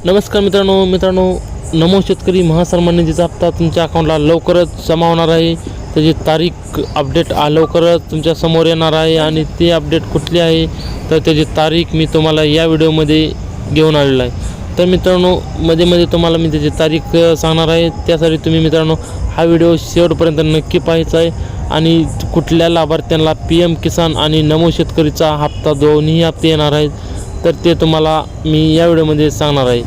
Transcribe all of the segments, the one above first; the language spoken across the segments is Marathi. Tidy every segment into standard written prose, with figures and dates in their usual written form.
नमस्कार मित्रांनो, नमो शेतकरी महासन्मान निधीचा हप्ता तुमच्या अकाउंटला लवकरच जमा होणार आहे. त्याची तारीख अपडेट लवकरच तुमच्या समोर येणार आहे आणि ते अपडेट कुठली आहे तर त्याची तारीख मी तुम्हाला या व्हिडिओमध्ये घेऊन आलेलो आहे. तर मित्रांनो, मध्ये तुम्हाला मी त्याची तारीख सांगणार आहे. त्यासाठी तुम्ही मित्रांनो हा व्हिडिओ शेवटपर्यंत नक्की पाहायचा आहे आणि कुठल्या लाभार्थ्यांना PM किसान आणि नमो शेतकरीचा हप्ता दोन्ही हप्ते येणार आहेत तर ते तुम्हाला मी या व्हिडिओमध्ये सांगणार आहे.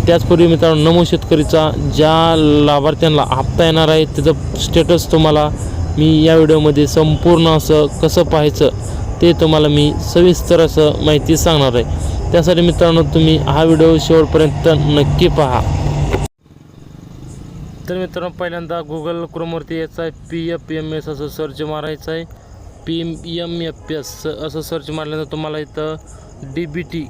त्याचपूर्वी मित्रांनो, नमो शेतकरीचा ज्या लाभार्थ्यांना हप्ता येणार आहे त्याचं स्टेटस तुम्हाला मी या व्हिडिओमध्ये संपूर्ण असं कसं पाहायचं ते तुम्हाला मी सविस्तर असं माहिती सांगणार आहे. त्यासाठी मित्रांनो तुम्ही हा व्हिडिओ शेवटपर्यंत नक्की पहा. तर मित्रांनो, पहिल्यांदा गुगल क्रोमवरती यायचं आहे. PFMS असं सर्च मारायचं आहे. PMFS असं सर्च मारल्यानंतर तुम्हाला इथं DBT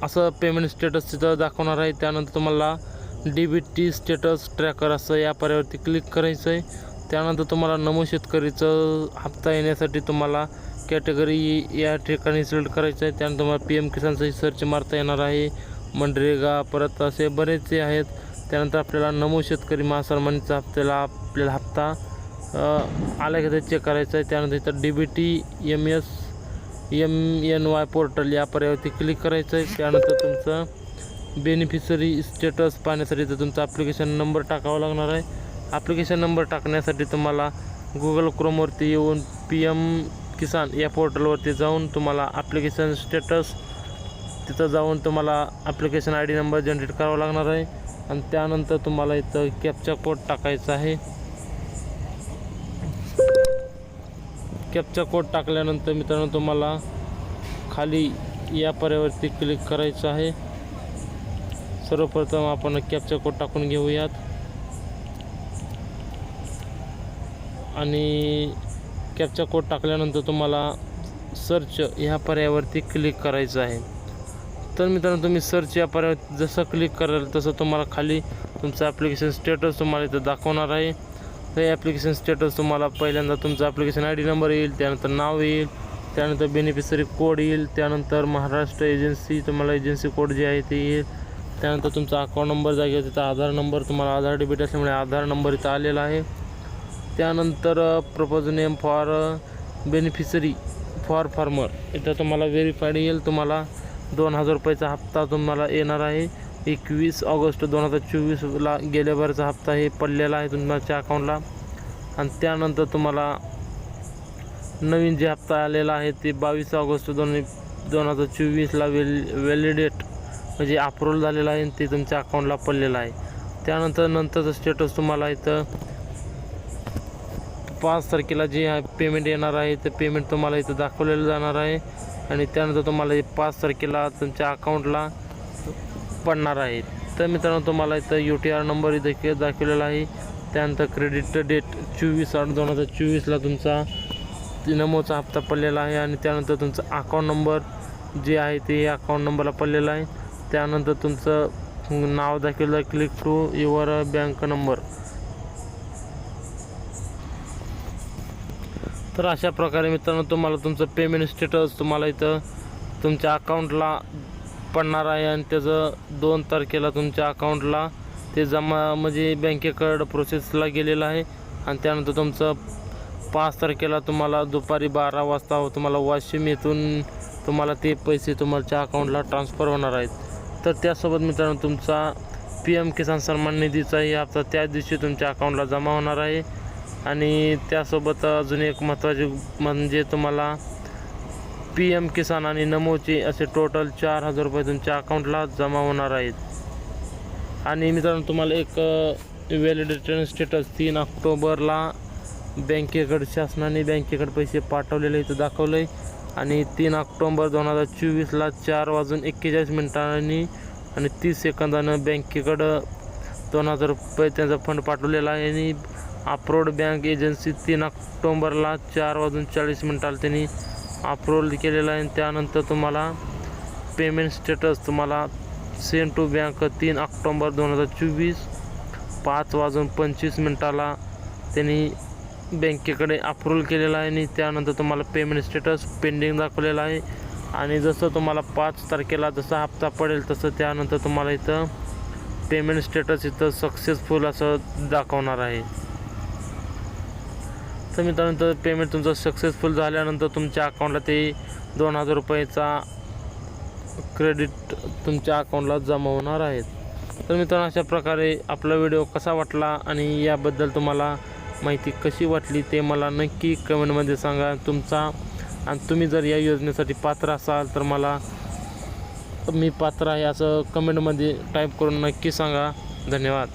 असं पेमेंट स्टेटस तिथं दाखवणार आहे. त्यानंतर तुम्हाला DBT स्टेटस ट्रॅकर असं या पर्यावरती क्लिक करायचं आहे. त्यानंतर तुम्हाला नमो शेतकरीचं हप्ता येण्यासाठी तुम्हाला कॅटेगरी या ठिकाणी सिलेक्ट करायचं आहे. त्यानंतर तुम्हाला PM किसानचंही सर्च मारता येणार आहे. मनरेगा परत असे बरेचसे आहेत. त्यानंतर आपल्याला नमो शेतकरी महासन्मानीचा आपल्याला हप्ता आला की ते चेक करायचं आहे. त्यानंतर इथं DBT MNY पोर्टल या पर्यावरती क्लिक करायचं आहे. त्यानंतर तुमचं बेनिफिशरी स्टेटस पाहण्यासाठी तर तुमचा ॲप्लिकेशन नंबर टाकावा लागणार आहे. ॲप्लिकेशन नंबर टाकण्यासाठी तुम्हाला गुगल क्रोमवरती येऊन PM किसान या पोर्टलवरती जाऊन तुम्हाला ॲप्लिकेशन स्टेटस तिथं जाऊन तुम्हाला ॲप्लिकेशन ID नंबर जनरेट करावा लागणार आहे आणि त्यानंतर तुम्हाला इथं कॅप्चा कोड टाकायचा आहे. कॅप्चा कोड टाकल्यानंतर मित्रांनो तुम्हाला खाली या पर्यावरती क्लिक करायचं आहे. सर्वप्रथम आपण कॅप्चा कोड टाकून घेऊयात आणि कॅप्चा कोड टाकल्यानंतर तुम्हाला सर्च ह्या पर्यावरती क्लिक करायचं आहे. तर मित्रांनो, तुम्ही सर्च या पर्यावरती जसं क्लिक कराल तसं तुम्हाला खाली तुमचं ॲप्लिकेशन स्टेटस तुम्हाला इथं दाखवणार आहे. हे ॲप्लिकेशन स्टेटस तुम्हाला पहिल्यांदा तुमचा ॲप्लिकेशन ID नंबर येईल, त्यानंतर नाव येईल, त्यानंतर बेनिफिशरी कोड येईल, त्यानंतर महाराष्ट्र एजन्सी तुम्हाला एजन्सी कोड जे आहे ते येईल, त्यानंतर तुमचा अकाउंट नंबर जागेवर तिथं आधार नंबर तुम्हाला आधार डेबिट असल्यामुळे आधार नंबर इथं आलेला आहे. त्यानंतर propose name for beneficiary for farmer इथं तुम्हाला व्हेरीफाईड येईल. तुम्हाला 2000 रुपयाचा हप्ता तुम्हाला येणार आहे. 21 ऑगस्ट 2024ला गेल्या बारचा हप्ता हे पडलेला आहे तुमच्या अकाउंटला आणि त्यानंतर तुम्हाला नवीन जे हप्ता आलेला आहे ते 22 ऑगस्ट 2024ला व्हॅलिडेट म्हणजे अप्रूव्हल झालेला आहे ते तुमच्या अकाउंटला पडलेलं आहे. नंतरचं स्टेटस तुम्हाला इथं 5 तारखेला जे पेमेंट येणार आहे ते पेमेंट तुम्हाला इथं दाखवलेलं जाणार आहे आणि त्यानंतर तुम्हाला 5 तारखेला तुमच्या अकाउंटला पडणार आहे. तर मित्रांनो, तुम्हाला इथं UTR नंबर इथं दाखवलेला आहे. त्यानंतर क्रेडिट डेट 24/8/2024ला तुमचा नमोचा हप्ता पडलेला आहे आणि त्यानंतर तुमचा अकाउंट नंबर जे आहे ते अकाउंट नंबरला पडलेला आहे. त्यानंतर तुमचं नाव दाखवलं click to your bank number. तर अशा प्रकारे मित्रांनो तुम्हाला तुमचं पेमेंट स्टेटस तुम्हाला इथं तुमच्या अकाउंटला पडणार आहे आणि त्याचं 2 तारखेला तुमच्या अकाउंटला ते जमा म्हणजे बँकेकडं प्रोसेसला गेलेलं आहे आणि त्यानंतर तुमचं 5 तारखेला तुम्हाला दुपारी 12 वाजता तुम्हाला वाशिम येथून तुम्हाला ते पैसे तुमच्या अकाउंटला ट्रान्सफर होणार आहेत. तर त्यासोबत मित्रांनो तुमचा PM किसान सन्मान निधीचाही हप्ता त्याच दिवशी तुमच्या अकाउंटला जमा होणार आहे आणि त्यासोबत अजून एक महत्त्वाचे म्हणजे तुम्हाला PM किसान आणि नमोचे असे टोटल 4000 रुपये तुमच्या अकाउंटला जमा होणार आहेत. आणि मित्रांनो तुम्हाला एक व्हॅलिडेशन स्टेटस 3 ऑक्टोबरला बँकेकडे शासनाने बँकेकडे पैसे पाठवलेले इथं दाखवलं आहे आणि 3 ऑक्टोबर 2024ला 4:41 आणि 30 सेकंदानं बँकेकडं 2000 रुपये त्यांचा फंड पाठवलेला आहे आणि अप्रूव्ड बँक एजन्सी 3 ऑक्टोबरला 4:40 त्यांनी अप्रूव्हल केलेला आहे. त्यानंतर तुम्हाला पेमेंट स्टेटस तुम्हाला सेंड टू बँक 3 ऑक्टोबर 2024 5:25 त्यांनी बँकेकडे अप्रूव्हल केलेला आहे आणि त्यानंतर तुम्हाला पेमेंट स्टेटस पेंडिंग दाखवलेला आहे. आणि जसं तुम्हाला 5 तारखेला जसा हप्ता पडेल तसं त्यानंतर तुम्हाला इथं पेमेंट स्टेटस इथं सक्सेसफुल असं दाखवणार आहे. तर मित्रांनो पेमेंट तुमचं सक्सेसफुल झाल्यानंतर तुमच्या अकाउंटला ते 2000 रुपयाचा क्रेडिट तुमच्या अकाउंटला जमा होणार आहेत. तर मित्रांनो अशा प्रकारे आपला व्हिडिओ कसा वाटला आणि याबद्दल तुम्हाला माहिती कशी वाटली ते मला नक्की कमेंटमध्ये सांगा. आणि तुम्ही जर या योजनेसाठी पात्र असाल तर मला मी पात्र आहे असं कमेंटमध्ये टाईप करून नक्की सांगा. धन्यवाद.